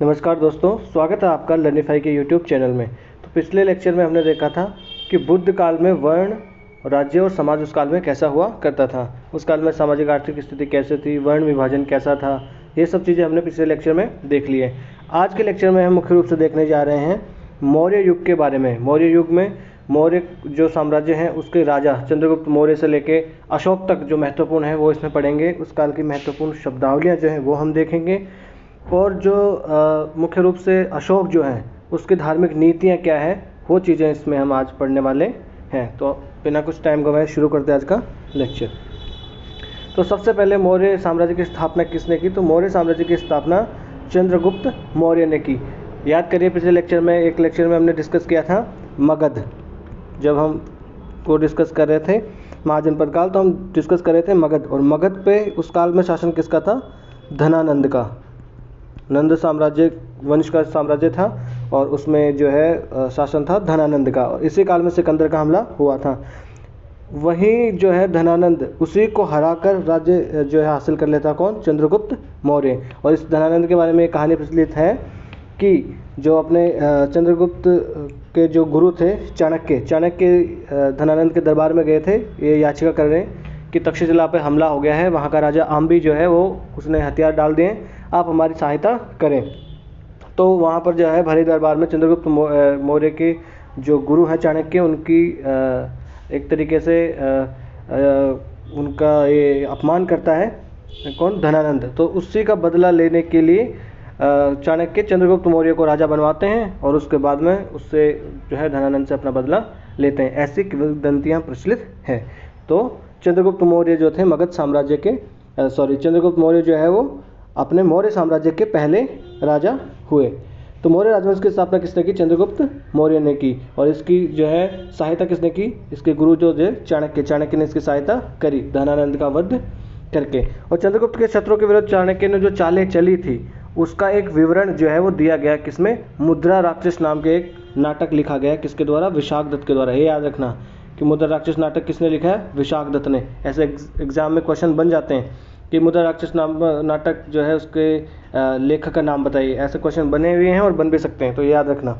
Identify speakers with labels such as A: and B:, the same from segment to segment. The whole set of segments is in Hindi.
A: नमस्कार दोस्तों, स्वागत है आपका लर्निफाई के यूट्यूब चैनल में। तो पिछले लेक्चर में हमने देखा था कि बुद्ध काल में वर्ण, राज्य और समाज उस काल में कैसा हुआ करता था। उस काल में सामाजिक आर्थिक स्थिति कैसे थी, वर्ण विभाजन कैसा था, ये सब चीज़ें हमने पिछले लेक्चर में देख ली है। आज के लेक्चर में हम मुख्य रूप से देखने जा रहे हैं मौर्य युग के बारे में। मौर्य युग में मौर्य जो साम्राज्य हैं उसके राजा चंद्रगुप्त मौर्य से लेके अशोक तक जो महत्वपूर्ण है वो इसमें पढ़ेंगे। उस काल की महत्वपूर्ण शब्दावलियाँ जो हैं वो हम देखेंगे, और जो मुख्य रूप से अशोक जो हैं उसकी धार्मिक नीतियाँ क्या है वो चीज़ें इसमें हम आज पढ़ने वाले हैं। तो बिना कुछ टाइम गवाए शुरू करते हैं आज का लेक्चर। तो सबसे पहले मौर्य साम्राज्य की स्थापना किसने की? तो मौर्य साम्राज्य की स्थापना चंद्रगुप्त मौर्य ने की। याद करिए, पिछले लेक्चर में एक लेक्चर में हमने डिस्कस किया था मगध। जब हम को डिस्कस कर रहे थे महाजनपद काल, तो हम डिस्कस कर रहे थे मगध, और मगध पे उस काल में शासन किसका था? धनानंद का। नंद साम्राज्य वंश का साम्राज्य था और उसमें जो है शासन था धनानंद का, और इसी काल में सिकंदर का हमला हुआ था। वही जो है धनानंद, उसी को हराकर राज्य जो है हासिल कर लेता कौन? चंद्रगुप्त मौर्य। और इस धनानंद के बारे में एक कहानी प्रचलित है कि जो अपने चंद्रगुप्त के जो गुरु थे चाणक्य धनानंद के दरबार में गए थे ये याचिका कर रहे हैं कि तक्षशिला पे हमला हो गया है, वहाँ का राजा आम्बी जो है वो उसने हथियार डाल दिए, आप हमारी सहायता करें। तो वहाँ पर जो है भरे दरबार में चंद्रगुप्त मौर्य के जो गुरु हैं चाणक्य, उनकी एक तरीके से उनका ये अपमान करता है कौन? धनानंद। तो उसी का बदला लेने के लिए चाणक्य चंद्रगुप्त मौर्य को राजा बनवाते हैं और उसके बाद में उससे जो है धनानंद से अपना बदला लेते हैं। ऐसी किंवदंतियाँ प्रचलित हैं। तो चंद्रगुप्त मौर्य जो थे मगध साम्राज्य के चंद्रगुप्त मौर्य जो है वो अपने मौर्य साम्राज्य के पहले राजा हुए। तो मौर्य राजवंश की स्थापना किसने की? चंद्रगुप्त मौर्य ने की। और इसकी जो है सहायता किसने की? इसके गुरु जो थे चाणक्य ने इसकी सहायता करी धनानंद का वध करके। और चंद्रगुप्त के शत्रुओं के विरुद्ध चाणक्य ने जो चालें चली थी उसका एक विवरण जो है वो दिया गया। किसमें? मुद्रा राक्षस नाम के एक नाटक लिखा गया। किसके द्वारा? विशाखदत्त के द्वारा। ये याद रखना कि मुद्रा राक्षस नाटक किसने लिखा है? विशाखदत्त ने। ऐसे एग्जाम में क्वेश्चन बन जाते हैं कि मुद्रा राक्षस नाम नाटक जो है उसके लेखक का नाम बताइए। ऐसे क्वेश्चन बने हुए हैं और बन भी सकते हैं, तो याद रखना।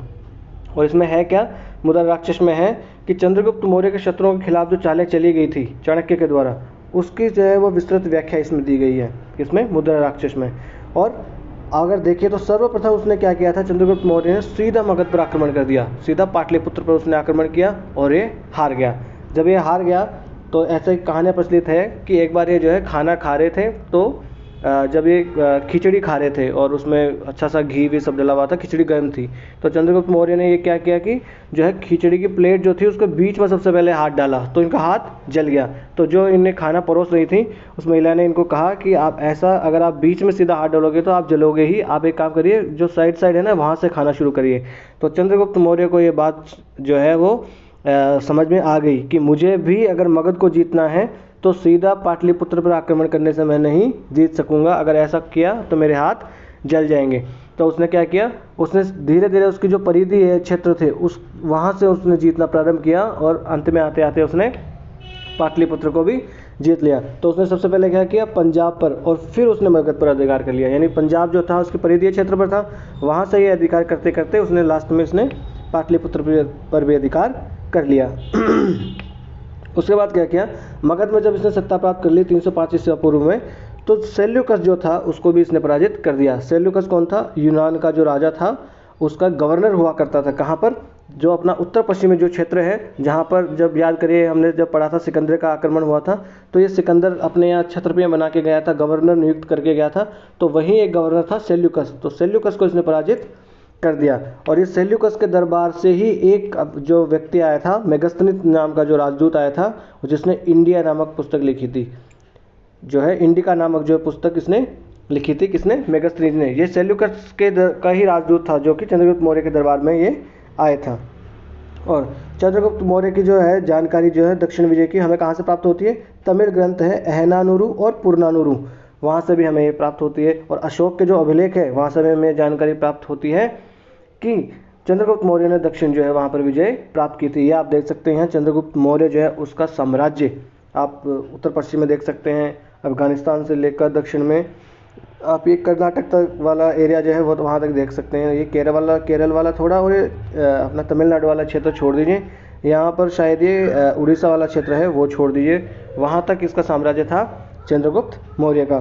A: और इसमें है क्या? मुद्रा राक्षस में है कि चंद्रगुप्त मौर्य के शत्रुओं के खिलाफ जो चालें चली गई थी चाणक्य के द्वारा, उसकी जो है वो विस्तृत व्याख्या इसमें दी गई है। किसमें? मुद्रा राक्षस में। और अगर देखिए तो सर्वप्रथम उसने क्या किया था? चंद्रगुप्त मौर्य ने सीधा मगध पर आक्रमण कर दिया, सीधा पाटलिपुत्र पर उसने आक्रमण किया और ये हार गया। जब ये हार गया तो ऐसे कहानियाँ प्रचलित है कि एक बार ये जो है खाना खा रहे थे, तो जब ये खिचड़ी खा रहे थे और उसमें अच्छा सा घी भी सब डला हुआ था, खिचड़ी गर्म थी, तो चंद्रगुप्त मौर्य ने ये क्या किया कि जो है खिचड़ी की प्लेट जो थी उसके बीच में सबसे पहले हाथ डाला, तो इनका हाथ जल गया। तो जो इन्हें खाना परोस रही थी उस महिला ने इनको कहा कि आप ऐसा, अगर आप बीच में सीधा हाथ डालोगे तो आप जलोगे ही, आप एक काम करिए जो साइड साइड है ना वहाँ से खाना शुरू करिए। तो चंद्रगुप्त मौर्य को ये बात जो है वो समझ में आ गई कि मुझे भी अगर मगध को जीतना है तो सीधा पाटलिपुत्र पर आक्रमण करने से मैं नहीं जीत सकूंगा, अगर ऐसा किया तो मेरे हाथ जल जाएंगे। तो उसने क्या किया? उसने धीरे धीरे उसकी जो परिधि है क्षेत्र थे उस वहाँ से उसने जीतना प्रारंभ किया और अंत में आते आते उसने पाटलिपुत्र को भी जीत लिया। तो उसने सबसे पहले क्या किया? पंजाब पर, और फिर उसने मगध पर अधिकार कर लिया। यानी पंजाब जो था उसकी परिधीय क्षेत्र पर था, वहाँ से ये अधिकार करते करते उसने लास्ट में उसने पाटलिपुत्र पर भी अधिकार कर लिया। उसके बाद क्या किया? मगध में जब इसने सत्ता प्राप्त कर ली 305 ईस्वी पूर्व में, तो सेल्यूकस जो था उसको भी इसने पराजित कर दिया। सेल्यूकस कौन था? यूनान का जो राजा था उसका गवर्नर हुआ करता था। कहाँ पर? जो अपना उत्तर पश्चिमी जो क्षेत्र है, जहाँ पर जब याद करिए हमने जब पढ़ा था सिकंदर का आक्रमण हुआ था, तो ये सिकंदर अपने यहाँ छत्रपियाँ बना के गया था, गवर्नर नियुक्त करके गया था, तो वहीं एक गवर्नर था सेल्यूकस। तो सेल्यूकस को इसने पराजित कर दिया। और इस सेल्यूकस के दरबार से ही एक जो व्यक्ति आया था, मेगस्थनीस नाम का जो राजदूत आया था, जिसने इंडिया नामक पुस्तक लिखी थी, जो है इंडिका नामक जो पुस्तक इसने लिखी थी। किसने? मेगस्थनीस ने। ये सेल्यूकस का ही राजदूत था जो कि चंद्रगुप्त मौर्य के दरबार में ये आया था। और चंद्रगुप्त मौर्य की जो है जानकारी जो है दक्षिण विजय की हमें कहाँ से प्राप्त होती है? तमिल ग्रंथ है अहनानुरु और पुरनानुरु, वहाँ से भी हमें ये प्राप्त होती है। और अशोक के जो अभिलेख है वहाँ से हमें जानकारी प्राप्त होती है कि चंद्रगुप्त मौर्य ने दक्षिण जो है वहाँ पर विजय प्राप्त की थी। ये आप देख सकते हैं चंद्रगुप्त मौर्य जो है उसका साम्राज्य आप उत्तर पश्चिम में देख सकते हैं, अफगानिस्तान से लेकर दक्षिण में आप ये कर्नाटक तक वाला एरिया जो है वो तो वहाँ तक देख सकते हैं। ये केरल वाला थोड़ा, और ये अपना तमिलनाडु वाला क्षेत्र छोड़ दीजिए। यहाँ पर शायद ये उड़ीसा वाला क्षेत्र है, वो छोड़ दीजिए। वहाँ तक इसका साम्राज्य था चंद्रगुप्त मौर्य का।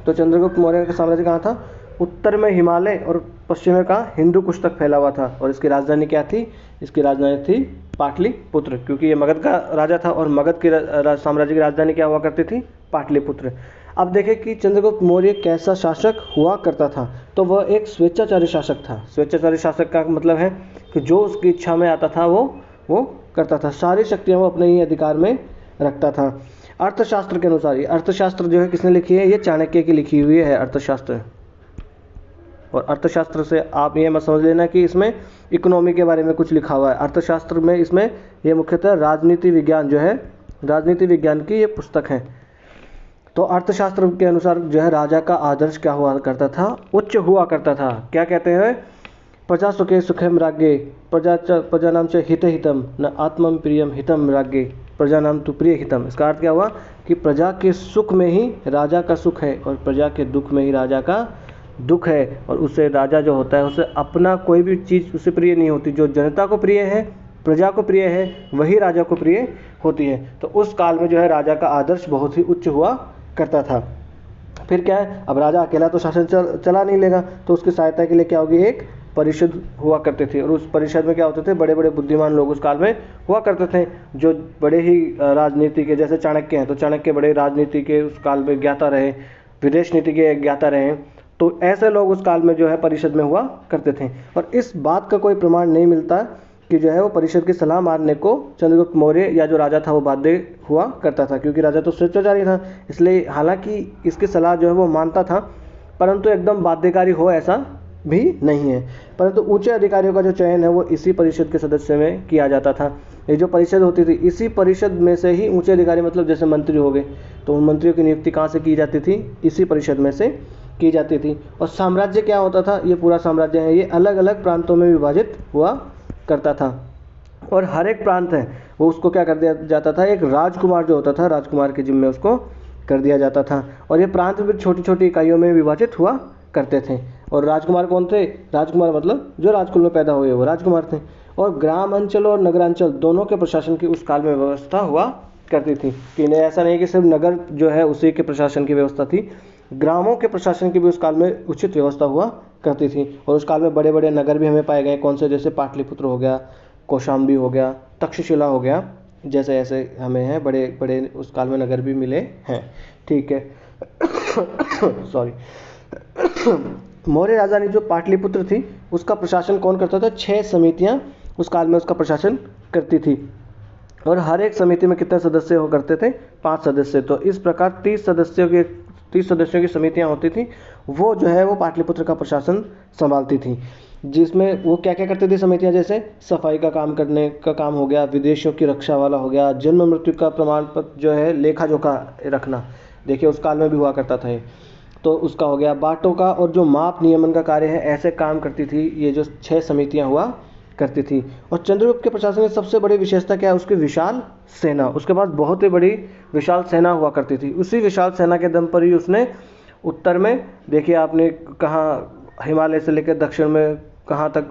A: तो चंद्रगुप्त मौर्य का साम्राज्य कहाँ था? उत्तर में हिमालय और पश्चिम में कहाँ? हिंदू कुश तक फैला हुआ था। और इसकी राजधानी क्या थी? इसकी राजधानी थी पाटलिपुत्र, क्योंकि ये मगध का राजा था और मगध के साम्राज्य की राजधानी क्या हुआ करती थी? पाटलिपुत्र। अब देखें कि चंद्रगुप्त मौर्य कैसा शासक हुआ करता था। तो वह एक स्वेच्छाचारी शासक था। स्वेच्छाचारी शासक का मतलब है कि जो उसकी इच्छा में आता था वो करता था। सारी शक्तियाँ वो अपने ही अधिकार में रखता था। अर्थशास्त्र के अनुसार, ये अर्थशास्त्र जो है किसने लिखी है? ये चाणक्य की लिखी हुई है अर्थशास्त्र। और अर्थशास्त्र से आप ये मत समझ लेना कि इसमें इकोनॉमी के बारे में कुछ लिखा हुआ है। अर्थशास्त्र में इसमें ये मुख्यतः राजनीति विज्ञान जो है, राजनीति विज्ञान की ये पुस्तक है। तो अर्थशास्त्र के अनुसार जो है राजा का आदर्श क्या हुआ करता था? उच्च हुआ करता था। क्या कहते हैं? प्रजा सुखे सुखम राज्ञे प्रजानाम च हित हितम न आत्मम प्रियम हितम राज्ञे प्रजानाम तु प्रिय हितम। इसका अर्थ क्या हुआ कि प्रजा के सुख में ही राजा का सुख है और प्रजा के दुख में ही राजा का दुख है। और उससे राजा जो होता है उसे अपना कोई भी चीज़ उसे प्रिय नहीं होती। जो जनता को प्रिय है, प्रजा को प्रिय है, वही राजा को प्रिय होती है। तो उस काल में जो है राजा का आदर्श बहुत ही उच्च हुआ करता था। फिर क्या है? अब राजा अकेला तो शासन चला नहीं लेगा, तो उसकी सहायता के लिए क्या होगी? एक परिषद हुआ करते थे। और उस परिषद में क्या होते थे? बड़े बड़े बुद्धिमान लोग उस काल में हुआ करते थे, जो बड़े ही राजनीति के, जैसे चाणक्य हैं तो चाणक्य बड़े राजनीति के उस काल में ज्ञाता रहे, विदेश नीति के ज्ञाता रहे। तो ऐसे लोग उस काल में जो है परिषद में हुआ करते थे। और इस बात का कोई प्रमाण नहीं मिलता कि जो है वो परिषद की सलाह मानने को चंद्रगुप्त मौर्य या जो राजा था वो बाध्य हुआ करता था, क्योंकि राजा तो स्वेच्छाचारी था। इसलिए हालांकि इसकी सलाह जो है वो मानता था, परंतु एकदम बाध्यकारी हो ऐसा भी नहीं है। परंतु ऊंचे अधिकारियों का जो चयन है वो इसी परिषद के सदस्य में किया जाता था। ये जो परिषद होती थी, इसी परिषद में से ही ऊंचे अधिकारी, मतलब जैसे मंत्री हो गए, तो उन मंत्रियों की नियुक्ति कहाँ से की जाती थी? इसी परिषद में से की जाती थी। और साम्राज्य क्या होता था? ये पूरा साम्राज्य है, ये अलग अलग प्रांतों में विभाजित हुआ करता था। और हर एक प्रांत है वो उसको क्या कर दिया जाता था? एक राजकुमार जो होता था, राजकुमार के जिम्मे उसको कर दिया जाता था। और ये प्रांत भी छोटी छोटी इकाइयों में विभाजित हुआ करते थे। और राजकुमार कौन थे? राजकुमार मतलब जो राजकुल में पैदा हुए वो राजकुमार थे। और ग्राम अंचल और नगरांचल दोनों के प्रशासन की उस काल में व्यवस्था हुआ करती थी। कि ऐसा नहीं कि सिर्फ नगर जो है उसी के प्रशासन की व्यवस्था थी, ग्रामों के प्रशासन की भी उस काल में उचित व्यवस्था हुआ करती थी। और उस काल में बड़े बड़े नगर भी हमें पाए गए। कौन से? जैसे पाटलिपुत्र हो गया, कौशाम्बी हो गया, तक्षशिला हो गया, जैसे ऐसे हमें हैं बड़े बड़े उस काल में नगर भी मिले हैं। ठीक है सॉरी मौर्य राजधानी जो पाटलिपुत्र थी उसका प्रशासन कौन करता था? 6 समितियां उस काल में उसका प्रशासन करती थी। और हर एक समिति में कितने सदस्य हो करते थे? 5 सदस्य। तो इस प्रकार 30 सदस्यों की समितियां होती थी, वो जो है वो पाटलिपुत्र का प्रशासन संभालती थी। जिसमें वो क्या क्या करती थी समितियां? जैसे सफाई का काम करने का काम हो गया, विदेशियों की रक्षा वाला हो गया, जन्म मृत्यु का प्रमाण पत्र जो है लेखा जोखा रखना, देखिए उस काल में भी हुआ करता था ये, तो उसका हो गया। बाटों का और जो माप नियमन का कार्य है, ऐसे काम करती थी ये जो 6 समितियां हुआ करती थी। और चंद्रगुप्त के प्रशासन की सबसे बड़ी विशेषता क्या है? उसकी विशाल सेना। उसके पास बहुत ही बड़ी विशाल सेना हुआ करती थी। उसी विशाल सेना के दम पर ही उसने उत्तर में, देखिए आपने कहाँ हिमालय से लेकर दक्षिण में कहाँ तक,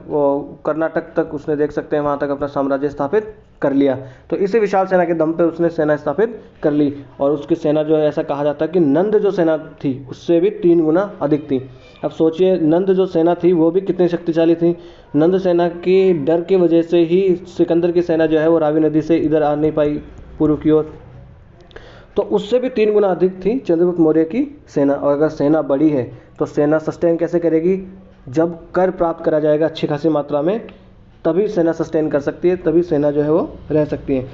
A: कर्नाटक तक उसने देख सकते हैं, वहाँ तक अपना साम्राज्य स्थापित कर लिया। तो इसी विशाल सेना के दम पे उसने सेना स्थापित कर ली। और उसकी सेना जो है ऐसा कहा जाता है कि नंद जो सेना थी उससे भी 3 गुना अधिक थी। अब सोचिए नंद जो सेना थी वो भी कितनी शक्तिशाली थी। नंद सेना के डर की वजह से ही सिकंदर की सेना जो है वो रावी नदी से इधर आ नहीं पाई पूर्व की ओर। तो उससे भी 3 गुना अधिक थी चंद्रगुप्त मौर्य की सेना। और अगर सेना बड़ी है तो सेना सस्टेन कैसे करेगी? जब कर प्राप्त करा जाएगा अच्छी खासी मात्रा में, तभी सेना सस्टेन कर सकती है, तभी सेना जो है वो रह सकती है।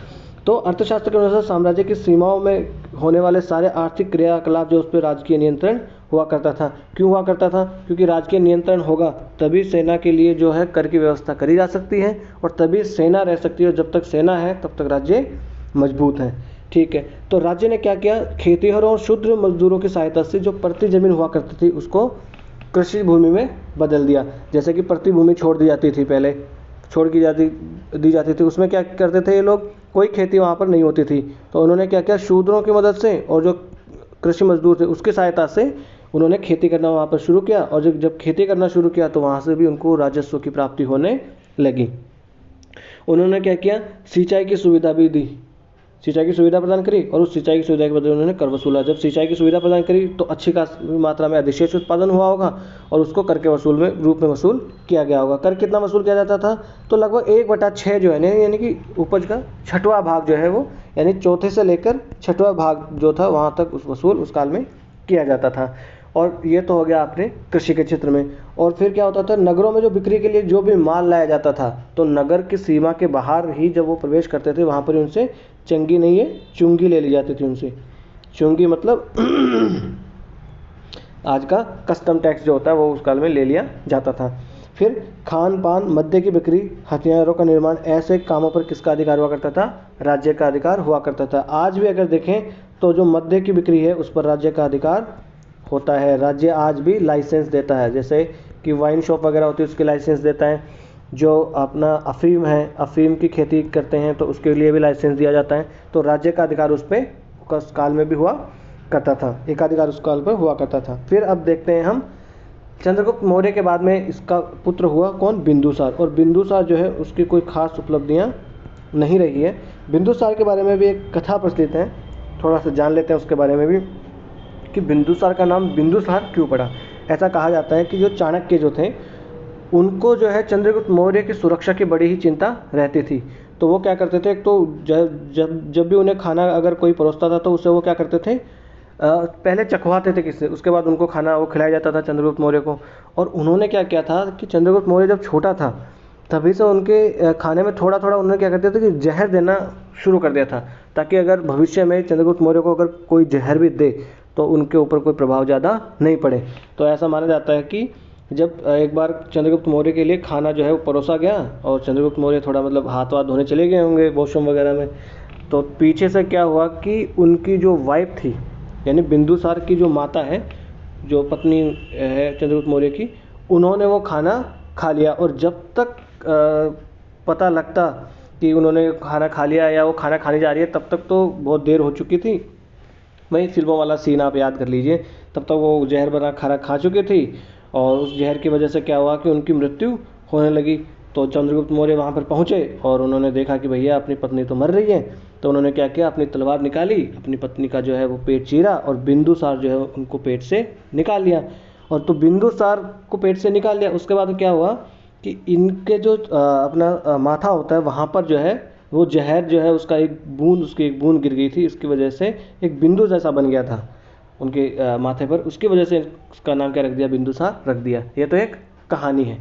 A: तो अर्थशास्त्र के अनुसार साम्राज्य की सीमाओं में होने वाले सारे आर्थिक क्रियाकलाप जो उस पर राजकीय नियंत्रण हुआ करता था। क्यों हुआ करता था? क्योंकि राजकीय नियंत्रण होगा तभी सेना के लिए जो है कर की व्यवस्था करी जा सकती है, और तभी सेना रह सकती है। जब तक सेना है तब तक राज्य मजबूत है। ठीक है, तो राज्य ने क्या किया? खेतीहरों और शूद्र मजदूरों की सहायता से जो प्रति जमीन हुआ करती थी उसको कृषि भूमि में बदल दिया। जैसे कि प्रति भूमि छोड़ दी जाती थी, पहले दी जाती थी, उसमें क्या करते थे ये लोग? कोई खेती वहाँ पर नहीं होती थी, तो उन्होंने क्या किया? शूद्रों की मदद से और जो कृषि मजदूर थे उसकी सहायता से उन्होंने खेती करना वहाँ पर शुरू किया, और जब खेती करना शुरू किया तो वहाँ से भी उनको राजस्व की प्राप्ति होने लगी। उन्होंने क्या किया, सिंचाई की सुविधा भी दी, सिंचाई की सुविधा प्रदान करी, और उस सिंचाई की सुविधा के बदले उन्होंने कर वसूला। जब सिंचाई की सुविधा प्रदान करी तो अच्छी मात्रा में अधिशेष उत्पादन हुआ होगा, और उसको कर के वसूल में रूप में वसूल किया गया होगा। कर कितना वसूल किया जाता था, तो लगभग 1/6 जो है यानी कि उपज का 6वां भाग जो है वो, यानी चौथे से लेकर 6वां भाग जो था वहाँ तक उस वसूल उस काल में किया जाता था। और ये तो हो गया आपने कृषि के क्षेत्र में। और फिर क्या होता था, नगरों में जो बिक्री के लिए जो भी माल लाया जाता था, तो नगर की सीमा के बाहर ही जब वो प्रवेश करते थे वहाँ पर उनसे चंगी नहीं है चुंगी ले ली जाती थी उनसे। चुंगी मतलब आज का कस्टम टैक्स जो होता है वो उस काल में ले लिया जाता था। फिर खान पान, मद्य की बिक्री, हथियारों का निर्माण, ऐसे कामों पर किसका अधिकार हुआ करता था, राज्य का अधिकार हुआ करता था। आज भी अगर देखें तो जो मद्य की बिक्री है उस पर राज्य का अधिकार होता है। राज्य आज भी लाइसेंस देता है, जैसे कि वाइन शॉप वगैरह होती है उसके लाइसेंस देता है। जो अपना अफीम है, अफीम की खेती करते हैं तो उसके लिए भी लाइसेंस दिया जाता है। तो राज्य का अधिकार उस पर उस काल में भी हुआ करता था, एकाधिकार उस काल पर हुआ करता था। फिर अब देखते हैं हम चंद्रगुप्त मौर्य के बाद में इसका पुत्र हुआ कौन, बिंदुसार। और बिंदुसार जो है उसकी कोई खास उपलब्धियां नहीं रही है। बिंदुसार के बारे में भी एक कथा प्रचलित है, थोड़ा सा जान लेते हैं उसके बारे में भी कि बिंदुसार का नाम बिंदुसार क्यों पड़ा। ऐसा कहा जाता है कि जो चाणक्य जो थे उनको जो है चंद्रगुप्त मौर्य की सुरक्षा की बड़ी ही चिंता रहती थी। तो वो क्या करते थे, एक तो जब भी उन्हें खाना अगर कोई परोसता था तो उससे वो क्या करते थे, पहले चखवाते थे किससे, उसके बाद उनको खाना वो खिलाया जाता था चंद्रगुप्त मौर्य को। और उन्होंने क्या किया था कि चंद्रगुप्त मौर्य जब छोटा था तभी से उनके खाने में थोड़ा थोड़ा उन्होंने क्या करते थे कि जहर देना शुरू कर दिया था, ताकि अगर भविष्य में चंद्रगुप्त मौर्य को अगर कोई जहर भी दे तो उनके ऊपर कोई प्रभाव ज़्यादा नहीं पड़े। तो ऐसा माना जाता है कि जब एक बार चंद्रगुप्त मौर्य के लिए खाना जो है वो परोसा गया और चंद्रगुप्त मौर्य थोड़ा मतलब हाथ वाथ धोने चले गए होंगे वॉशरूम वगैरह में, तो पीछे से क्या हुआ कि उनकी जो वाइफ थी यानी बिंदुसार की जो माता है, जो पत्नी है चंद्रगुप्त मौर्य की, उन्होंने वो खाना खा लिया। और जब तक पता लगता कि उन्होंने खाना खा लिया या वो खाना खाने जा रही है तब तक तो बहुत देर हो चुकी थी। वही फिल्मों वाला सीन आप याद कर लीजिए, तब तक वो जहर बना खाना खा चुकी थी और उस जहर की वजह से क्या हुआ कि उनकी मृत्यु होने लगी। तो चंद्रगुप्त मौर्य वहाँ पर पहुँचे और उन्होंने देखा कि भैया अपनी पत्नी तो मर रही है। तो उन्होंने क्या किया, अपनी तलवार निकाली, अपनी पत्नी का जो है वो पेट चीरा और बिंदुसार जो है उनको पेट से निकाल लिया। और तो बिंदुसार को पेट से निकाल लिया, उसके बाद क्या हुआ कि इनके जो अपना माथा होता है वहाँ पर जो है वो जहर जो है उसकी एक बूंद गिर गई थी, इसकी वजह से एक बिंदु जैसा बन गया था उनके माथे पर, उसकी वजह से उसका नाम क्या रख दिया, बिंदुसार रख दिया। ये तो एक कहानी है।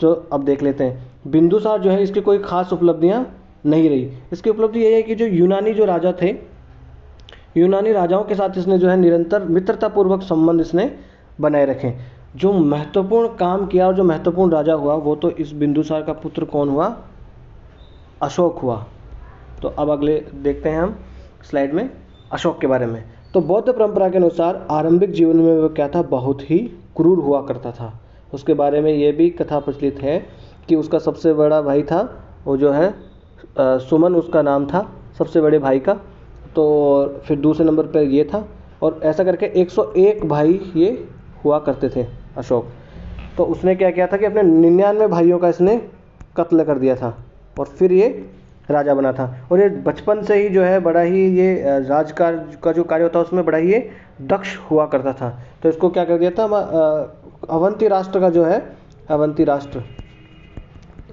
A: तो अब देख लेते हैं बिंदुसार जो है इसकी कोई खास उपलब्धियां नहीं रही। इसकी उपलब्धि ये है कि जो यूनानी जो राजा थे, यूनानी राजाओं के साथ इसने जो है निरंतर मित्रतापूर्वक संबंध इसने बनाए रखे। जो महत्वपूर्ण काम किया और जो महत्वपूर्ण राजा हुआ वो तो इस बिंदुसार का पुत्र कौन हुआ, अशोक हुआ। तो अब अगले देखते हैं हम स्लाइड में अशोक के बारे में। तो बौद्ध परंपरा के अनुसार आरंभिक जीवन में वो क्या था, बहुत ही क्रूर हुआ करता था। उसके बारे में ये भी कथा प्रचलित है कि उसका सबसे बड़ा भाई था वो जो है सुमन उसका नाम था सबसे बड़े भाई का, तो फिर दूसरे नंबर पर ये था, और ऐसा करके 101 भाई ये हुआ करते थे अशोक। तो उसने क्या किया था कि अपने 99 भाइयों का इसने कत्ल कर दिया था और फिर ये राजा बना था। और ये बचपन से ही जो है बड़ा ही ये राजकाज का जो कार्य होता है उसमें बड़ा ही ये दक्ष हुआ करता था। तो इसको क्या कर दिया था, अवंती राष्ट्र का जो है, अवंती राष्ट्र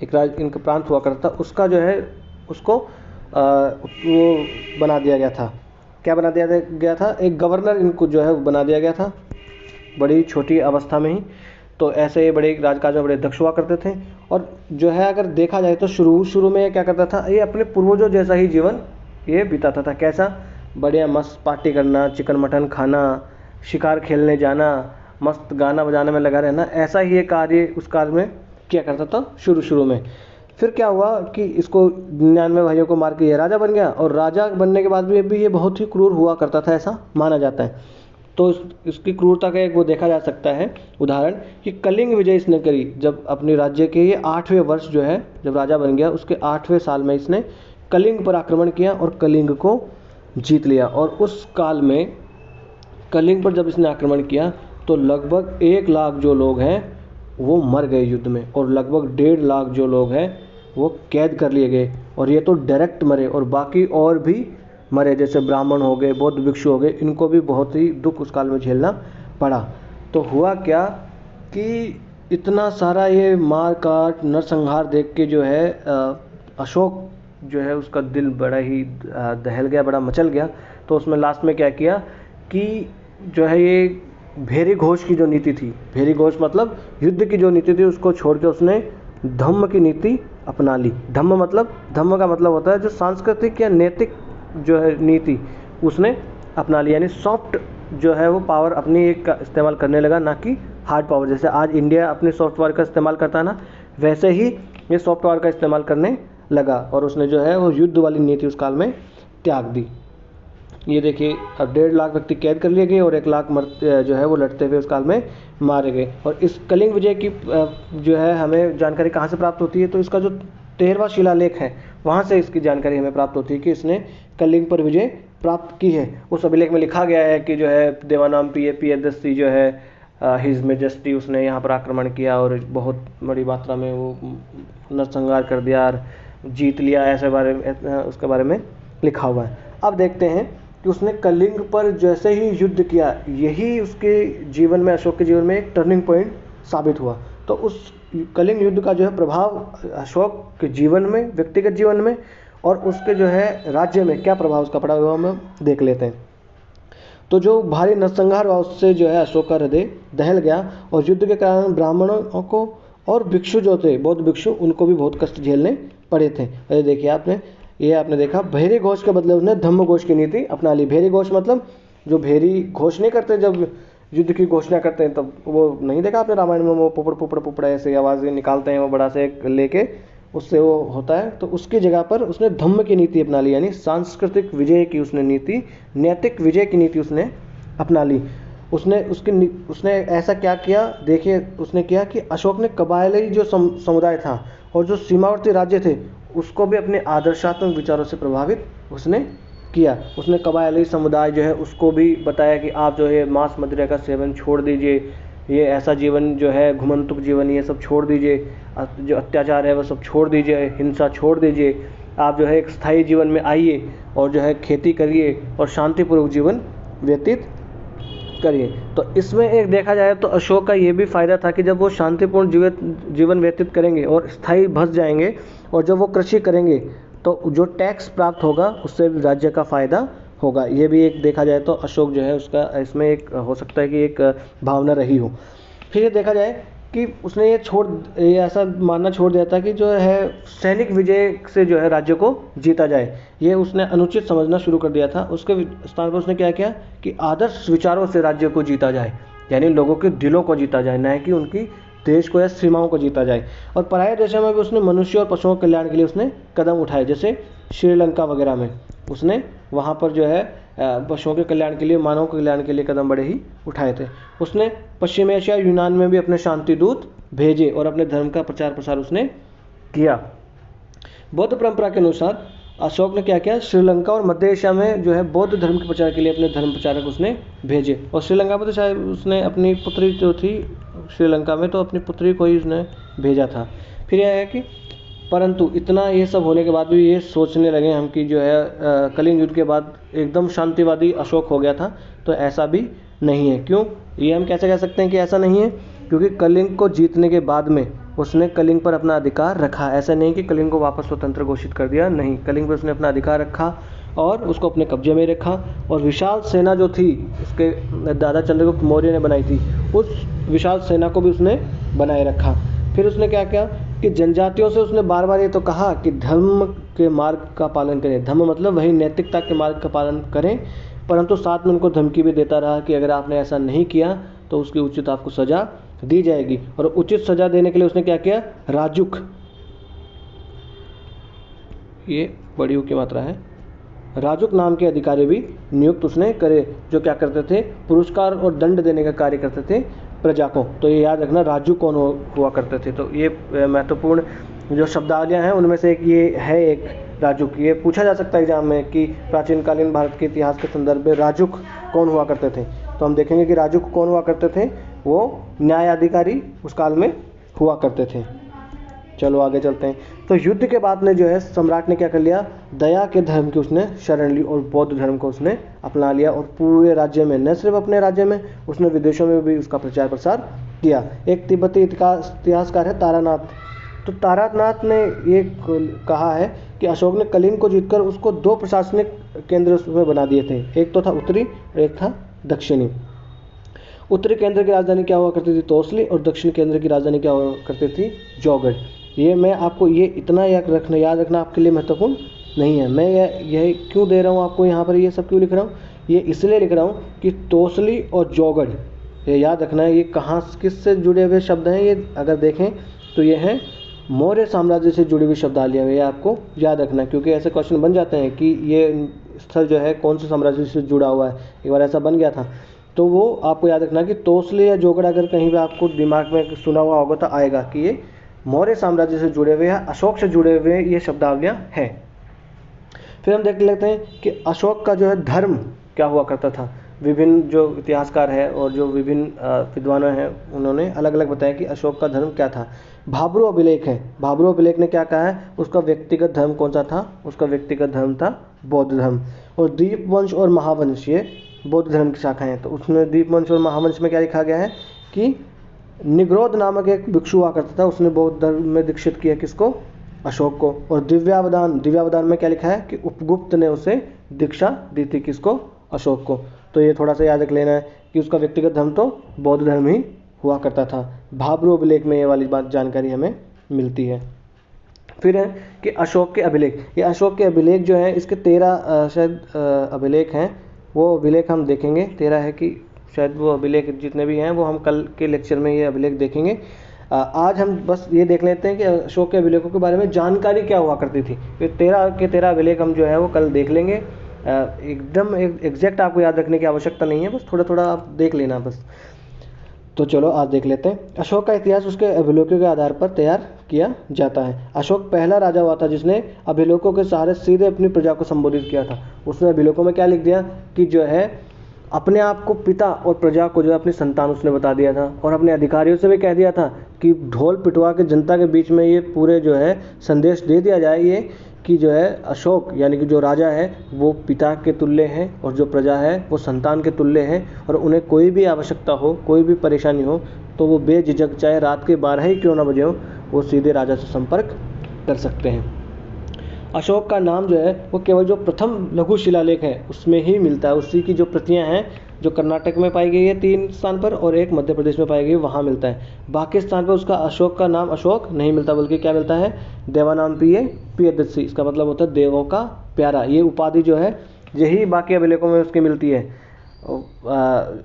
A: एक इनका प्रांत हुआ करता था, उसका जो है उसको वो बना दिया गया था। क्या बना दिया गया था, एक गवर्नर इनको जो है बना दिया गया था बड़ी छोटी अवस्था में ही। तो ऐसे ये बड़े राजकाज में बड़े दक्ष हुआ करते थे। और जो है अगर देखा जाए तो शुरू में ये क्या करता था, ये अपने पूर्वजों जैसा ही जीवन ये बिताता था। कैसा, बढ़िया मस्त पार्टी करना, चिकन मटन खाना, शिकार खेलने जाना, मस्त गाना बजाने में लगा रहना, ऐसा ही ये कार्य उस काल में किया करता था शुरू में। फिर क्या हुआ कि इसको 99 भाइयों को मार के ये राजा बन गया, और राजा बनने के बाद भी ये बहुत ही क्रूर हुआ करता था ऐसा माना जाता है। तो इसकी क्रूरता का एक वो देखा जा सकता है उदाहरण कि कलिंग विजय इसने करी। जब अपने राज्य के ये 8वें वर्ष जो है जब राजा बन गया उसके 8वें साल में इसने कलिंग पर आक्रमण किया और कलिंग को जीत लिया। और उस काल में कलिंग पर जब इसने आक्रमण किया तो लगभग 1 लाख जो लोग हैं वो मर गए युद्ध में, और लगभग 1.5 लाख जो लोग हैं वो कैद कर लिए गए, और ये तो डायरेक्ट मरे, और बाकी और भी मरे, जैसे ब्राह्मण हो गए, बौद्ध भिक्षु हो गए, इनको भी बहुत ही दुख उस काल में झेलना पड़ा। तो हुआ क्या कि इतना सारा ये मार काट नरसंहार देख के जो है अशोक जो है उसका दिल बड़ा ही दहल गया, बड़ा मचल गया। तो उसमें लास्ट में क्या किया कि जो है ये भेरी घोष की जो नीति थी, भेरी घोष मतलब युद्ध की जो नीति थी, उसको छोड़ के उसने धम्म की नीति अपना ली। धम्म का मतलब होता है जो सांस्कृतिक या नैतिक जो है नीति उसने अपना ली, यानी सॉफ्ट जो है वो पावर अपनी एक का इस्तेमाल करने लगा, ना कि हार्ड पावर। जैसे आज इंडिया अपने सॉफ्ट पावर का इस्तेमाल करता है ना, वैसे ही ये सॉफ्ट पावर का इस्तेमाल करने लगा, और उसने जो है वो युद्ध वाली नीति उस काल में त्याग दी। ये देखिए, अब 1.5 लाख व्यक्ति कैद कर लिए गए और 1 लाख जो है वो लड़ते हुए उस काल में मारे गए। और इस कलिंग विजय की जो है हमें जानकारी कहाँ से प्राप्त होती है, तो इसका जो 13वां शिलालेख है वहाँ से इसकी जानकारी हमें प्राप्त होती है कि इसने कलिंग पर विजय प्राप्त की है। उस अभिलेख में लिखा गया है कि जो है देवानाम प्रियदर्शी जो है हिज मेजेस्टी, उसने यहाँ पर आक्रमण किया और बहुत बड़ी मात्रा में वो नरसंहार कर दिया और जीत लिया, ऐसे बारे में उसके बारे में लिखा हुआ है। अब देखते हैं कि उसने कलिंग पर जैसे ही युद्ध किया, यही उसके जीवन में, अशोक के जीवन में एक टर्निंग पॉइंट साबित हुआ। तो उस कलिंग युद्ध का जो है प्रभाव अशोक के जीवन में, व्यक्तिगत जीवन में, और उसके जो है राज्य में क्या प्रभाव उसका पड़ा हुआ हम देख लेते हैं। तो जो भारी नरसंहार हुआ उससे जो है अशोक का हृदय दहल गया, और युद्ध के कारण ब्राह्मणों को और भिक्षु जो थे, बौद्ध भिक्षु, उनको भी बहुत कष्ट झेलने पड़े थे। ये देखिए आपने देखा, भेरी घोष के बदले उसने धम्म घोष की नीति अपना ली। भेरी घोष मतलब जो भेरी घोष नहीं करते, जब युद्ध की घोषणा करते हैं तब, वो नहीं देखा आपने रामायण में, वो पुपड़ पुपड़ पुपड़ ऐसे आवाज़ें निकालते हैं, वो बड़ा से एक लेके उससे वो होता है। तो उसकी जगह पर उसने धम्म की नीति अपना ली, यानी सांस्कृतिक विजय की उसने नीति, नैतिक विजय की नीति उसने अपना ली। उसने ऐसा क्या किया, देखिए उसने किया कि अशोक ने कबायली जो समुदाय था और जो सीमावर्ती राज्य थे उसको भी अपने आदर्शात्मक विचारों से प्रभावित उसने किया। उसने कबायली समुदाय जो है उसको भी बताया कि आप जो है मांस मदिरा का सेवन छोड़ दीजिए, ये ऐसा जीवन जो है घुमंतुक जीवन, ये सब छोड़ दीजिए, जो अत्याचार है वो सब छोड़ दीजिए, हिंसा छोड़ दीजिए, आप जो है एक स्थायी जीवन में आइए और जो है खेती करिए और शांतिपूर्वक जीवन व्यतीत करिए। तो इसमें एक देखा जाए तो अशोक का ये भी फ़ायदा था कि जब वो शांतिपूर्ण जीवन व्यतीत करेंगे और स्थायी बस जाएंगे, और जब वो कृषि करेंगे तो जो टैक्स प्राप्त होगा उससे राज्य का फ़ायदा होगा। ये भी एक देखा जाए तो अशोक जो है उसका इसमें एक हो सकता है कि एक भावना रही हो। फिर ये देखा जाए कि उसने ये ऐसा मानना छोड़ दिया था कि जो है सैनिक विजय से जो है राज्य को जीता जाए, ये उसने अनुचित समझना शुरू कर दिया था। उसके स्थान पर उसने क्या किया कि आदर्श विचारों से राज्य को जीता जाए, यानी लोगों के दिलों को जीता जाए, न कि उनकी देश को या सीमाओं को जीता जाए। और पराये देशों में भी उसने मनुष्य और पशुओं के कल्याण के लिए उसने कदम उठाए, जैसे श्रीलंका वगैरह में उसने वहाँ पर जो है पशुओं के कल्याण के लिए, मानव के कल्याण के लिए कदम बड़े ही उठाए थे। उसने पश्चिम एशिया, यूनान में भी अपने शांति दूत भेजे और अपने धर्म का प्रचार प्रसार उसने किया। बौद्ध परंपरा के अनुसार अशोक ने क्या किया, श्रीलंका और मध्य एशिया में जो है बौद्ध धर्म के प्रचार के लिए अपने धर्म प्रचारक उसने भेजे। और श्रीलंका में तो शायद उसने अपनी पुत्री जो थी श्रीलंका में, तो अपनी पुत्री को ही उसने भेजा था। फिर यह है कि परंतु इतना ये सब होने के बाद भी ये सोचने लगे हम कि जो है कलिंग युद्ध के बाद एकदम शांतिवादी अशोक हो गया था, तो ऐसा भी नहीं है। क्यों, ये हम कैसे कह सकते हैं कि ऐसा नहीं है, क्योंकि कलिंग को जीतने के बाद में उसने कलिंग पर अपना अधिकार रखा। ऐसा नहीं कि कलिंग को वापस स्वतंत्र घोषित कर दिया, नहीं, कलिंग पर उसने अपना अधिकार रखा और उसको अपने कब्जे में रखा। और विशाल सेना जो थी उसके दादा चंद्रगुप्त मौर्य ने बनाई थी, उस विशाल सेना को भी उसने बनाए रखा। फिर उसने क्या किया कि जनजातियों से उसने बार बार ये तो कहा कि धर्म के मार्ग का पालन करें, धर्म मतलब वही नैतिकता के मार्ग का पालन करें, परंतु साथ में उनको धमकी भी देता रहा कि अगर आपने ऐसा नहीं किया तो उसकी उचित आपको सज़ा दी जाएगी। और उचित सज़ा देने के लिए उसने क्या किया, राजुक, ये बड़ी यू की मात्रा है, राजुक नाम के अधिकारी भी नियुक्त उसने करे, जो क्या करते थे, पुरस्कार और दंड देने का कार्य करते थे प्रजा को। तो ये याद रखना, राजू कौन हुआ करते थे। तो ये महत्वपूर्ण जो शब्दावलियाँ हैं उनमें से एक ये है, एक राजुक। ये पूछा जा सकता है एग्जाम में कि प्राचीन कालीन भारत के इतिहास के संदर्भ में राजुक कौन हुआ करते थे। तो हम देखेंगे कि राजू कौन हुआ करते थे, वो न्यायाधिकारी उस काल में हुआ करते थे। चलो आगे चलते हैं। तो युद्ध के बाद में जो है सम्राट ने क्या कर लिया, दया के धर्म की उसने शरण ली और बौद्ध धर्म को उसने अपना लिया और पूरे राज्य में, न सिर्फ अपने राज्य में, उसने विदेशों में भी उसका प्रचार प्रसार किया। एक तिब्बती इतिहासकार है तारानाथ, तो तारानाथ ने ये कहा है कि अशोक ने कलिंग को जीतकर उसको 2 प्रशासनिक केंद्र उसमें बना दिए थे, एक तो था उत्तरी और एक था दक्षिणी। उत्तरी केंद्र की राजधानी क्या हुआ करती थी, तोसली, और दक्षिण केंद्र की राजधानी क्या हुआ करती थी, जौगढ़। ये मैं आपको ये इतना याद रखना आपके लिए महत्वपूर्ण नहीं है। मैं यह क्यों दे रहा हूँ आपको यहाँ पर, ये सब क्यों लिख रहा हूँ, ये इसलिए लिख रहा हूँ कि तोसली और जौगढ़, ये याद रखना है, ये कहाँ किससे जुड़े हुए शब्द हैं। ये अगर देखें तो ये हैं मौर्य साम्राज्य से जुड़ी हुई शब्दावलियाँ, ये आपको याद रखना है, क्योंकि ऐसे क्वेश्चन बन जाते हैं कि ये स्थल जो है कौन से साम्राज्य से जुड़ा हुआ है। एक बार ऐसा बन गया था, तो वो आपको याद रखना कि तोसले या जौगढ़ अगर कहीं भी आपको दिमाग में सुना हुआ होगा तो आएगा कि ये मौर्य साम्राज्य से जुड़े हुए या अशोक से जुड़े हुए ये शब्दावलियाँ हैं। फिर हम देख लेते हैं कि अशोक का जो है धर्म क्या हुआ करता था। विभिन्न जो इतिहासकार है और जो विभिन्न विद्वान हैं उन्होंने अलग अलग बताया कि अशोक का धर्म क्या था। भाब्रू अभिलेख है, भाब्रू अभिलेख ने क्या कहा है, उसका व्यक्तिगत धर्म कौन सा था, उसका व्यक्तिगत धर्म था बौद्ध धर्म। और दीपवंश और महावंश ये बौद्ध धर्म की शाखाएं हैं। तो उसमें दीपवंश और महावंश में क्या लिखा गया है कि निग्रोध नामक एक भिक्षु हुआ करता था, उसने बौद्ध धर्म में दीक्षित किया किसको, अशोक को। और दिव्यावदान में क्या लिखा है कि उपगुप्त ने उसे दीक्षा दी थी, किसको, अशोक को। तो ये थोड़ा सा याद रख लेना है कि उसका व्यक्तिगत धर्म तो बौद्ध धर्म ही हुआ करता था। भाब्रू अभिलेख में ये वाली बात जानकारी हमें मिलती है। फिर है कि अशोक के अभिलेख, ये अशोक के अभिलेख जो है इसके 13 शायद अभिलेख हैं। वो अभिलेख हम देखेंगे, 13 है कि शायद वो अभिलेख जितने भी हैं वो हम कल के लेक्चर में ये अभिलेख देखेंगे। आज हम बस ये देख लेते हैं कि अशोक के अभिलेखों के बारे में जानकारी क्या हुआ करती थी। ये 13 के 13 अभिलेख हम जो है वो कल देख लेंगे। एकदम एग्जैक्ट आपको याद रखने की आवश्यकता नहीं है, बस थोड़ा थोड़ा आप देख लेना बस। तो चलो आज देख लेते हैं। अशोक का इतिहास उसके अभिलेखों के आधार पर तैयार किया जाता है। अशोक पहला राजा हुआ था जिसने अभिलेखों के सहारे सीधे अपनी प्रजा को संबोधित किया था। उसने अभिलेखों में क्या लिख दिया कि जो है अपने आप को पिता और प्रजा को जो है अपनी संतान उसने बता दिया था, और अपने अधिकारियों से भी कह दिया था कि ढोल पिटवा के जनता के बीच में ये पूरे जो है संदेश दे दिया जाए ये कि जो है अशोक यानी कि जो राजा है वो पिता के तुल्य है और जो प्रजा है वो संतान के तुल्य है, और उन्हें कोई भी आवश्यकता हो, कोई भी परेशानी हो तो वो बेझिझक चाहे रात के 12 ही क्यों ना बजे हो, वो सीधे राजा से संपर्क कर सकते हैं। अशोक का नाम जो है वो केवल जो प्रथम लघु शिलालेख है उसमें ही मिलता है। उसी की जो प्रतियां हैं जो कर्नाटक में पाई गई है 3 स्थान पर और एक मध्य प्रदेश में पाई गई है वहाँ मिलता है। बाकी स्थान पर उसका अशोक का नाम अशोक नहीं मिलता, बल्कि क्या मिलता है, देवानाम पियदस्सी। इसका मतलब होता है देवों का प्यारा। ये उपाधि जो है यही बाकी अभिलेखों में उसकी मिलती है।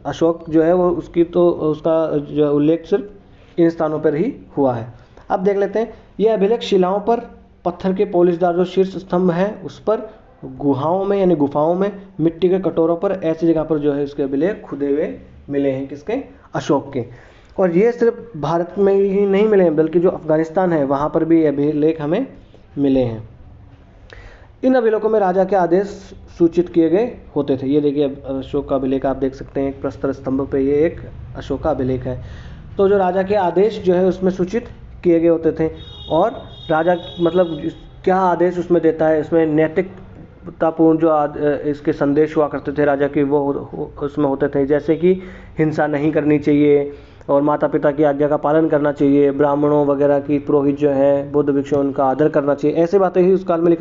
A: अशोक जो है वो उसकी तो उसका जो उल्लेख सिर्फ इन स्थानों पर ही हुआ है। अब देख लेते हैं ये अभिलेख शिलाओं पर, पत्थर के पॉलिशदार जो शीर्ष स्तंभ है उस पर, गुहाओं में यानी गुफाओं में, मिट्टी के कटोरों पर, ऐसी जगह पर जो है इसके अभिलेख खुदे हुए मिले हैं, किसके, अशोक के। और ये सिर्फ भारत में ही नहीं मिले हैं बल्कि जो अफगानिस्तान है वहाँ पर भी अभिलेख हमें मिले हैं। इन अभिलेखों में राजा के आदेश सूचित किए गए होते थे। ये देखिए अशोक का अभिलेख आप देख सकते हैं, एक प्रस्तर स्तंभ पे ये एक अशोक का अभिलेख है। तो जो राजा के आदेश जो है उसमें सूचित किए गए होते थे, और राजा मतलब क्या आदेश उसमें देता है, इसमें नैतिकतापूर्ण जो इसके संदेश हुआ करते थे राजा के वो उसमें होते थे, जैसे कि हिंसा नहीं करनी चाहिए और माता पिता की आज्ञा का पालन करना चाहिए, ब्राह्मणों वगैरह की, पुरोहित जो है बौद्ध भिक्षु उनका आदर करना चाहिए। ऐसे बातें ही उस काल में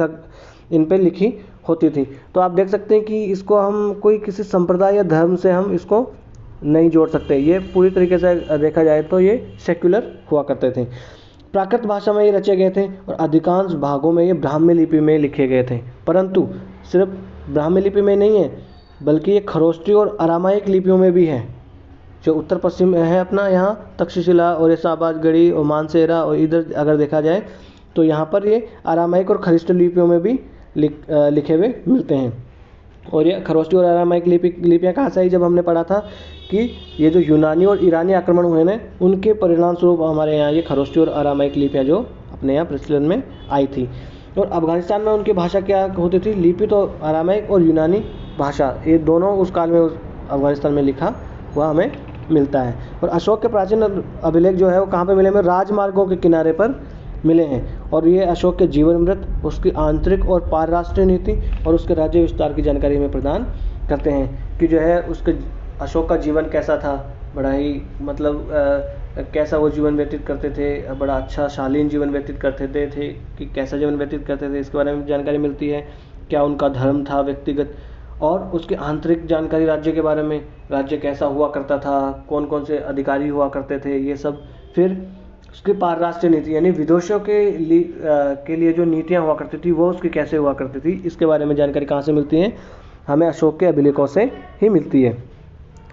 A: इन पे लिखी होती थी। तो आप देख सकते हैं कि इसको हम कोई किसी संप्रदाय या धर्म से हम इसको नहीं जोड़ सकते। ये पूरी तरीके से देखा जाए तो ये सेक्युलर हुआ करते थे। प्राकृत भाषा में ये रचे गए थे और अधिकांश भागों में ये ब्राह्मी लिपि में लिखे गए थे। परंतु सिर्फ ब्राह्मी लिपि में नहीं है बल्कि ये खरोष्टी और अरामाइक लिपियों में भी है। जो उत्तर पश्चिम है अपना, यहाँ तक्षशिला और ऐसाबाद गढ़ी और मानसेरा, और इधर अगर देखा जाए तो यहाँ पर ये अरामाइक और खरिष्ट लिपियों में भी लिखे हुए मिलते हैं। और ये खरोष्टी और अरामाइक लिपियाँ कहाँ से आई, जब हमने पढ़ा था कि ये जो यूनानी और ईरानी आक्रमण हुए ना उनके परिणाम स्वरूप हमारे यहाँ ये खरोष्टी और अरामाइक लिपियाँ जो अपने यहाँ प्रचलन में आई थी। और अफगानिस्तान में उनकी भाषा क्या होती थी, लिपि तो अरामाइक और यूनानी भाषा, ये दोनों उस काल में अफगानिस्तान में लिखा हुआ हमें मिलता है। और अशोक के प्राचीन अभिलेख जो है वो कहाँ पे मिले हमें? राजमार्गों के किनारे पर मिले हैं। और ये अशोक के जीवनमृत, उसकी आंतरिक और पारराष्ट्रीय नीति और उसके राज्य विस्तार की जानकारी हमें प्रदान करते हैं कि जो है उसके अशोक का जीवन कैसा था, बड़ा ही मतलब कैसा वो जीवन व्यतीत करते थे, बड़ा अच्छा शालीन जीवन व्यतीत करते थे कि कैसा जीवन व्यतीत करते थे, इसके बारे में जानकारी मिलती है। क्या उनका धर्म था व्यक्तिगत, और उसकी आंतरिक जानकारी राज्य के बारे में, राज्य कैसा हुआ करता था, कौन कौन से अधिकारी हुआ करते थे, ये सब। फिर उसकी पारराष्ट्रीय नीति यानी विदेशों के लिए जो नीतियाँ हुआ करती थी वो उसकी कैसे हुआ करती थी, इसके बारे में जानकारी कहाँ से मिलती है? हमें अशोक के अभिलेखों से ही मिलती है।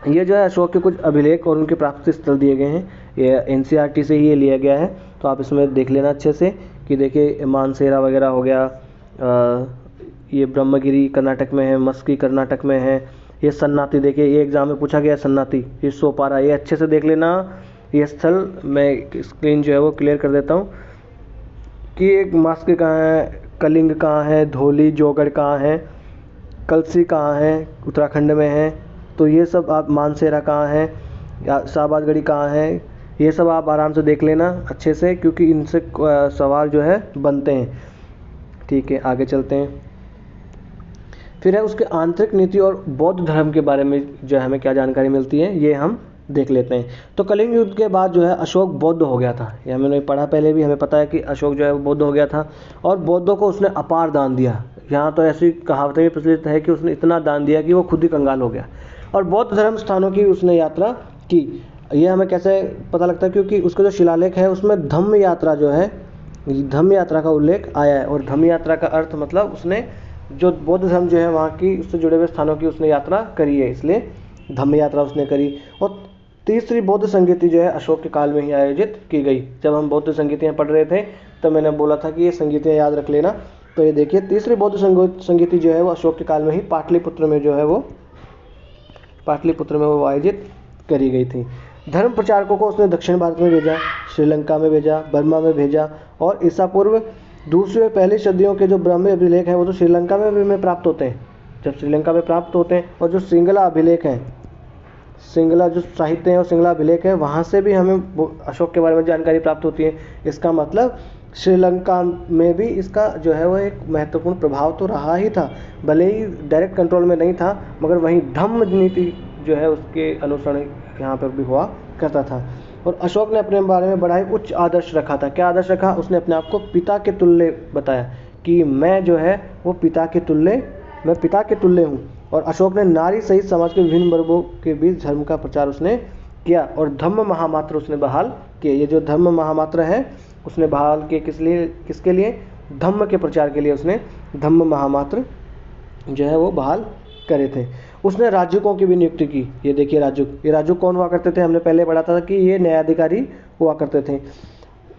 A: ये जो है अशोक के कुछ अभिलेख और उनके प्राप्ति स्थल दिए गए हैं, ये NCERT से ही ये लिया गया है, तो आप इसमें देख लेना अच्छे से कि देखिए मानसेरा वगैरह हो गया, ये ब्रह्मगिरी कर्नाटक में है, मस्की कर्नाटक में है, ये सन्नाती, देखिए ये एग्जाम में पूछा गया सन्नाती, ये सोपारा, ये अच्छे से देख लेना। ये स्थल मैं स्क्रीन जो है वो क्लियर कर देता हूँ कि एक मस्की कहाँ है, कलिंग कहाँ है, धौली जोगढ़ कहाँ है, कलसी कहाँ है, उत्तराखंड में है, तो ये सब आप, मानसेरा कहाँ है, या शाहबाजगढ़ी कहाँ है, ये सब आप आराम से देख लेना अच्छे से, क्योंकि इनसे सवाल जो है बनते हैं। ठीक है, आगे चलते हैं। फिर है उसके आंतरिक नीति और बौद्ध धर्म के बारे में जो है हमें क्या जानकारी मिलती है, ये हम देख लेते हैं। तो कलिंग युद्ध के बाद जो है अशोक बौद्ध हो गया था, ये हमने पढ़ा पहले भी, हमें पता है कि अशोक जो है वो बौद्ध हो गया था और बौद्धों को उसने अपार दान दिया। यहाँ तो ऐसी कहावतें भी प्रचलित है कि उसने इतना दान दिया कि वो खुद ही कंगाल हो गया। और बौद्ध धर्म स्थानों की उसने यात्रा की। ये हमें कैसे पता लगता है? क्योंकि उसका जो शिलालेख है उसमें धम्म यात्रा जो है, धम्म यात्रा का उल्लेख आया है। और धम्म यात्रा का अर्थ मतलब उसने जो बौद्ध धर्म जो है वहाँ की, उससे जुड़े हुए स्थानों की उसने यात्रा करी है, इसलिए धम्म यात्रा उसने करी। और तीसरी बौद्ध संगीति जो है अशोक के काल में ही आयोजित की गई। जब हम बौद्ध संगीतियाँ पढ़ रहे थे तो मैंने बोला था कि ये संगीतियाँ याद रख लेना। तो ये देखिए तीसरी बौद्ध संगीति जो है वो अशोक के काल में ही पाटलिपुत्र में जो है वो आयोजित करी गई थी। धर्म प्रचारकों को उसने दक्षिण भारत में भेजा, श्रीलंका में भेजा, बर्मा में भेजा, और ईसा पूर्व दूसरी और पहली सदियों के जो ब्राह्मी अभिलेख हैं वो तो श्रीलंका में भी हमें प्राप्त होते हैं, जब श्रीलंका में प्राप्त होते हैं। और जो सिंगला अभिलेख हैं, सिंगला जो साहित्य है और सिंगला अभिलेख है, वहाँ से भी हमें अशोक के बारे में जानकारी प्राप्त होती है। इसका मतलब श्रीलंका में भी इसका जो है वो एक महत्वपूर्ण प्रभाव तो रहा ही था, भले ही डायरेक्ट कंट्रोल में नहीं था, मगर वहीं धम्म नीति जो है उसके अनुसरण यहाँ पर भी हुआ करता था। और अशोक ने अपने बारे में बड़ा ही उच्च आदर्श रखा था। क्या आदर्श रखा? उसने अपने आप को पिता के तुल्य बताया कि मैं जो है वो पिता के तुल्य हूँ। और अशोक ने नारी सहित समाज के विभिन्न वर्गों के बीच धर्म का प्रचार उसने किया और धम्म महामात्र उसने बहाल किए। ये जो धम्म महामात्र है उसने बहाल किए किसके लिए? धम्म के प्रचार के लिए उसने धम्म महामात्र जो है वो बहाल करे थे। उसने राजकों की भी नियुक्ति की। ये देखिए राजक, ये राजक कौन हुआ करते थे? हमने पहले पढ़ा था कि ये न्यायाधिकारी हुआ करते थे।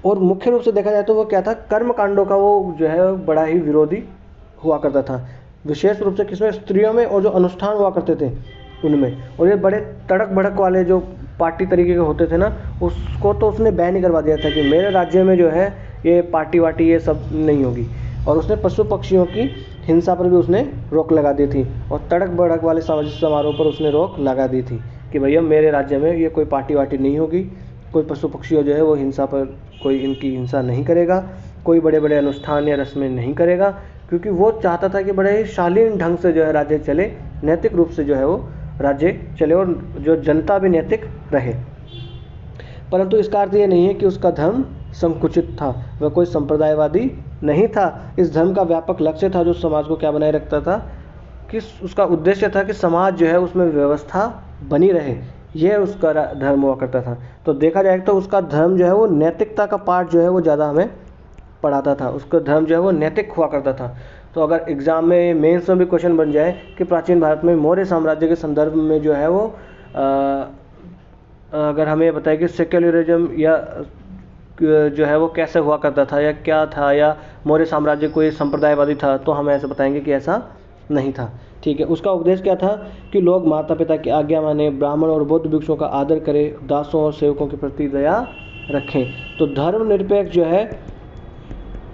A: और मुख्य रूप से देखा जाए तो वो क्या था? कर्म कांडों का वो जो है बड़ा ही विरोधी हुआ करता था, विशेष रूप से किसमें? स्त्रियों में, और जो अनुष्ठान हुआ करते थे उनमें। और ये बड़े तड़क भड़क वाले जो पार्टी तरीके के होते थे ना, उसको तो उसने बैन ही करवा दिया था कि मेरे राज्य में जो है ये पार्टी वार्टी ये सब नहीं होगी। और उसने पशु पक्षियों की हिंसा पर भी उसने रोक लगा दी थी, और तड़क भड़क वाले सामाजिक समारोह पर उसने रोक लगा दी थी कि भैया मेरे राज्य में ये कोई पार्टी वार्टी नहीं होगी, कोई पशु पक्षियों जो है वो हिंसा पर कोई इनकी हिंसा नहीं करेगा, कोई बड़े बड़े अनुष्ठान या रस्में नहीं करेगा, क्योंकि वो चाहता था कि बड़े ही शालीन ढंग से जो है राज्य चले, नैतिक रूप से जो है वो राज्य चले और जो जनता भी नैतिक रहे। परंतु इसका अर्थ ये नहीं है कि उसका धर्म संकुचित था, वह कोई संप्रदायवादी नहीं था। इस धर्म का व्यापक लक्ष्य था जो समाज को क्या बनाए रखता था, कि उसका उद्देश्य था कि समाज जो है उसमें व्यवस्था बनी रहे, यह उसका धर्म हुआ करता था। तो देखा जाए तो उसका धर्म जो है वो नैतिकता का पाठ जो है वो ज़्यादा हमें पढ़ाता था, उसका धर्म जो है वो नैतिक हुआ करता था। तो अगर एग्ज़ाम में मेंस में भी क्वेश्चन बन जाए कि प्राचीन भारत में मौर्य साम्राज्य के संदर्भ में जो है वो अगर हमें बताए कि सेक्युलरिज्म या जो है वो कैसे हुआ करता था या क्या था, या मौर्य साम्राज्य कोई संप्रदायवादी था, तो हम ऐसे बताएंगे कि ऐसा नहीं था। ठीक है, उसका उपदेश क्या था कि लोग माता पिता की आज्ञा माने, ब्राह्मण और बौद्ध भिक्षुओं का आदर करें, दासों और सेवकों के प्रति दया रखें। तो धर्म निरपेक्ष जो है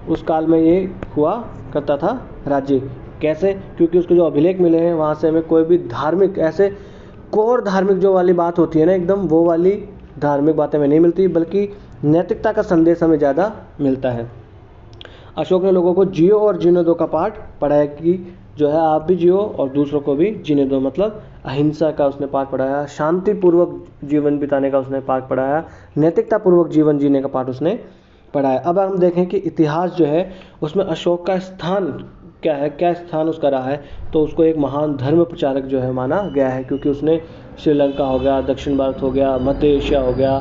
A: उस काल में ये हुआ करता था राज्य। कैसे? क्योंकि उसके जो अभिलेख मिले हैं वहाँ से हमें कोई भी धार्मिक ऐसे कोर धार्मिक जो वाली बात होती है ना, एकदम वो वाली धार्मिक बातें में नहीं मिलती, बल्कि नैतिकता का संदेश हमें ज़्यादा मिलता है। अशोक ने लोगों को जियो और जीने दो का पाठ पढ़ाया कि जो है आप भी जियो और दूसरों को भी जीने दो, मतलब अहिंसा का उसने पाठ पढ़ाया, शांतिपूर्वक जीवन बिताने का उसने पाठ पढ़ाया, नैतिकता पूर्वक जीवन जीने का पाठ उसने पढ़ाया। अब हम देखें कि इतिहास जो है उसमें अशोक का स्थान क्या है, क्या स्थान उसका रहा है, तो उसको एक महान धर्म प्रचारक जो है माना गया है, क्योंकि उसने श्रीलंका हो गया, दक्षिण भारत हो गया, मध्य एशिया हो गया,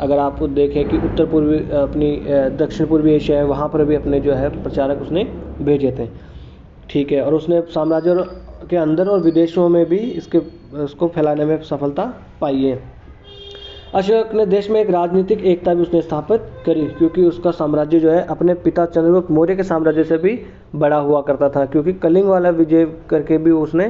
A: अगर आप देखें कि उत्तर पूर्वी अपनी दक्षिण पूर्वी एशिया है, वहाँ पर भी अपने जो है प्रचारक उसने भेजे थे, ठीक है। और उसने साम्राज्य के अंदर और विदेशों में भी उसको फैलाने में सफलता पाई है। अशोक ने देश में एक राजनीतिक एकता भी उसने स्थापित करी, क्योंकि उसका साम्राज्य जो है अपने पिता चंद्रगुप्त मौर्य के साम्राज्य से भी बड़ा हुआ करता था, क्योंकि कलिंग वाला विजय करके भी उसने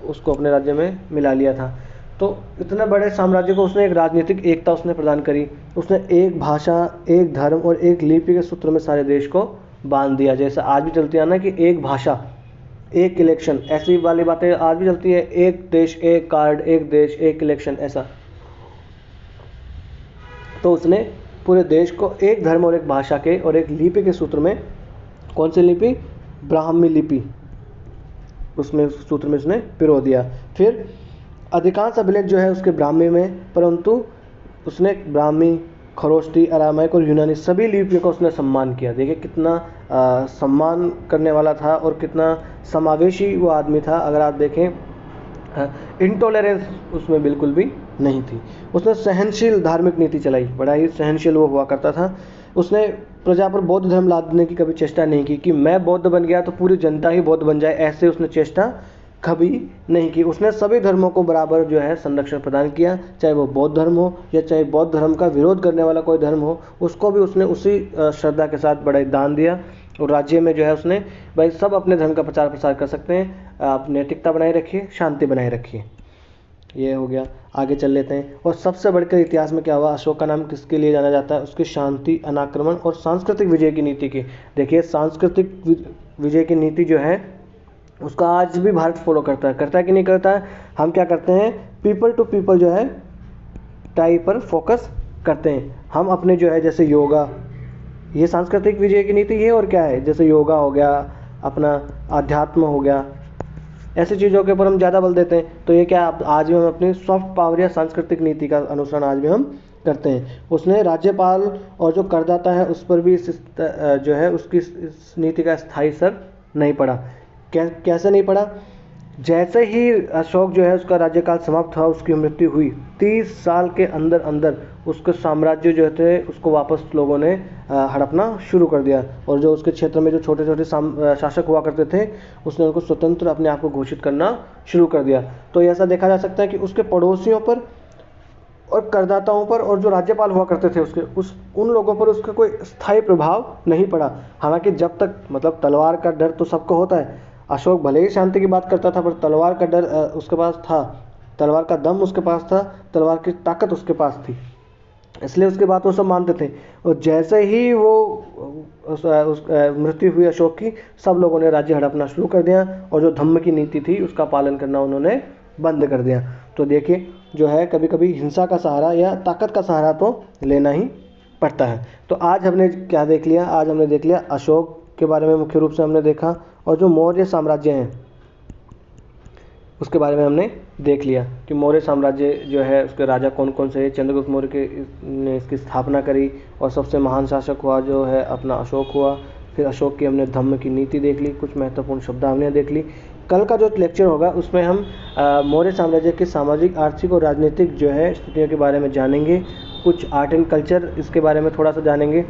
A: उसको अपने राज्य में मिला लिया था। तो इतने बड़े साम्राज्य को उसने एक राजनीतिक एकता उसने प्रदान करी। उसने एक भाषा, एक धर्म और एक लिपि के सूत्र में सारे देश को बांध दिया। जैसे आज भी चलती है ना कि एक भाषा एक इलेक्शन, ऐसी वाली बातें आज भी चलती है, एक देश एक कार्ड, एक देश एक इलेक्शन, ऐसा। तो उसने पूरे देश को एक धर्म और एक भाषा के और एक लिपि के सूत्र में, कौन सी लिपि? ब्राह्मी लिपि, उसमें सूत्र में उसने पिरो दिया। फिर अधिकांश अभिलेख जो है उसके ब्राह्मी में, परंतु उसने ब्राह्मी, खरोष्टी, अरामाइक और यूनानी सभी लिपियों का उसने सम्मान किया। देखिए कितना सम्मान करने वाला था और कितना समावेशी वो आदमी था। अगर आप देखें इंटॉलरेंस उसमें बिल्कुल भी नहीं थी। उसने सहनशील धार्मिक नीति चलाई, बड़ा ही सहनशील वो हुआ करता था। उसने प्रजा पर बौद्ध धर्म लादने की कभी चेष्टा नहीं की कि मैं बौद्ध बन गया तो पूरी जनता ही बौद्ध बन जाए, ऐसे उसने चेष्टा कभी नहीं की। उसने सभी धर्मों को बराबर जो है संरक्षण प्रदान किया, चाहे वो बौद्ध धर्म हो या चाहे बौद्ध धर्म का विरोध करने वाला कोई धर्म हो, उसको भी उसने उसी श्रद्धा के साथ बड़ा दान दिया। और राज्य में जो है उसने भाई सब अपने धर्म का प्रचार प्रसार कर सकते हैं, आप नैतिकता बनाए रखिए, शांति बनाए रखिए। ये हो गया, आगे चल लेते हैं। और सबसे बढ़कर इतिहास में क्या हुआ, अशोक का नाम किसके लिए जाना जाता है? उसकी शांति, अनाक्रमण और सांस्कृतिक विजय की नीति की। देखिए सांस्कृतिक विजय की नीति जो है उसका आज भी भारत फॉलो करता है कि नहीं करता है? हम क्या करते हैं, पीपल टू पीपल जो है टाई पर फोकस करते हैं। हम अपने जो है जैसे योगा, ये सांस्कृतिक विजय की नीति है। और क्या है, जैसे योगा हो गया, अपना अध्यात्म हो गया, ऐसी चीज़ों के ऊपर हम ज़्यादा बल देते हैं। तो ये क्या आज भी हम अपनी सॉफ्ट पावर या सांस्कृतिक नीति का अनुसरण आज भी हम करते हैं। उसने राज्यपाल और जो करदाता है उस पर भी जो है उसकी इस नीति का स्थायी असर नहीं पड़ा। कैसे नहीं पड़ा? जैसे ही अशोक जो है उसका राज्यकाल समाप्त हुआ, उसकी मृत्यु हुई, 30 साल के अंदर अंदर उसके साम्राज्य जो थे उसको वापस लोगों ने हड़पना शुरू कर दिया। और जो उसके क्षेत्र में जो छोटे छोटे शासक हुआ करते थे, उसने उनको स्वतंत्र अपने आप को घोषित करना शुरू कर दिया। तो ऐसा देखा जा सकता है कि उसके पड़ोसियों पर और करदाताओं पर और जो राज्यपाल हुआ करते थे उन लोगों पर उसका कोई स्थायी प्रभाव नहीं पड़ा। हालांकि जब तक मतलब तलवार का डर तो सबको होता है, अशोक भले ही शांति की बात करता था पर तलवार का डर उसके पास था, तलवार का दम उसके पास था, तलवार की ताकत उसके पास थी, इसलिए उसके बात वो सब मानते थे। और जैसे ही वो मृत्यु हुई अशोक की, सब लोगों ने राज्य हड़पना शुरू कर दिया और जो धम्म की नीति थी उसका पालन करना उन्होंने बंद कर दिया। तो देखिए जो है कभी कभी हिंसा का सहारा या ताकत का सहारा तो लेना ही पड़ता है। तो आज हमने क्या देख लिया? आज हमने देख लिया अशोक के बारे में मुख्य रूप से हमने देखा, और जो मौर्य साम्राज्य हैं उसके बारे में हमने देख लिया कि मौर्य साम्राज्य जो है उसके राजा कौन कौन से हैं। चंद्रगुप्त मौर्य ने इसकी स्थापना करी और सबसे महान शासक हुआ जो है अपना अशोक हुआ। फिर अशोक की हमने धम्म की नीति देख ली, कुछ महत्वपूर्ण शब्दावलियाँ देख ली। कल का जो लेक्चर होगा उसमें हम मौर्य साम्राज्य की सामाजिक, आर्थिक और राजनीतिक जो है स्थितियों के बारे में जानेंगे। कुछ आर्ट एंड कल्चर इसके बारे में थोड़ा सा जानेंगे।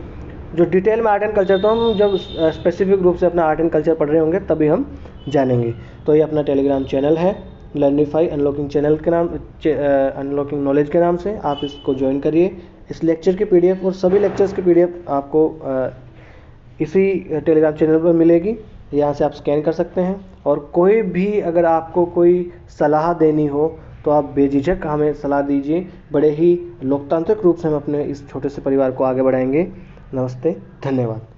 A: जो डिटेल में आर्ट एंड कल्चर तो हम जब स्पेसिफिक रूप से अपना आर्ट एंड कल्चर पढ़ रहे होंगे तभी हम जानेंगे। तो ये अपना टेलीग्राम चैनल है लर्निफाई अनलॉकिंग चैनल के नाम, अनलॉकिंग नॉलेज के नाम से, आप इसको ज्वाइन करिए। इस लेक्चर की PDF और सभी लेक्चर्स की PDF आपको इसी टेलीग्राम चैनल पर मिलेगी, यहाँ से आप स्कैन कर सकते हैं। और कोई भी अगर आपको कोई सलाह देनी हो तो आप बेझिझक हमें सलाह दीजिए। बड़े ही लोकतांत्रिक रूप से हम अपने इस छोटे से परिवार को आगे बढ़ाएंगे। नमस्ते, धन्यवाद।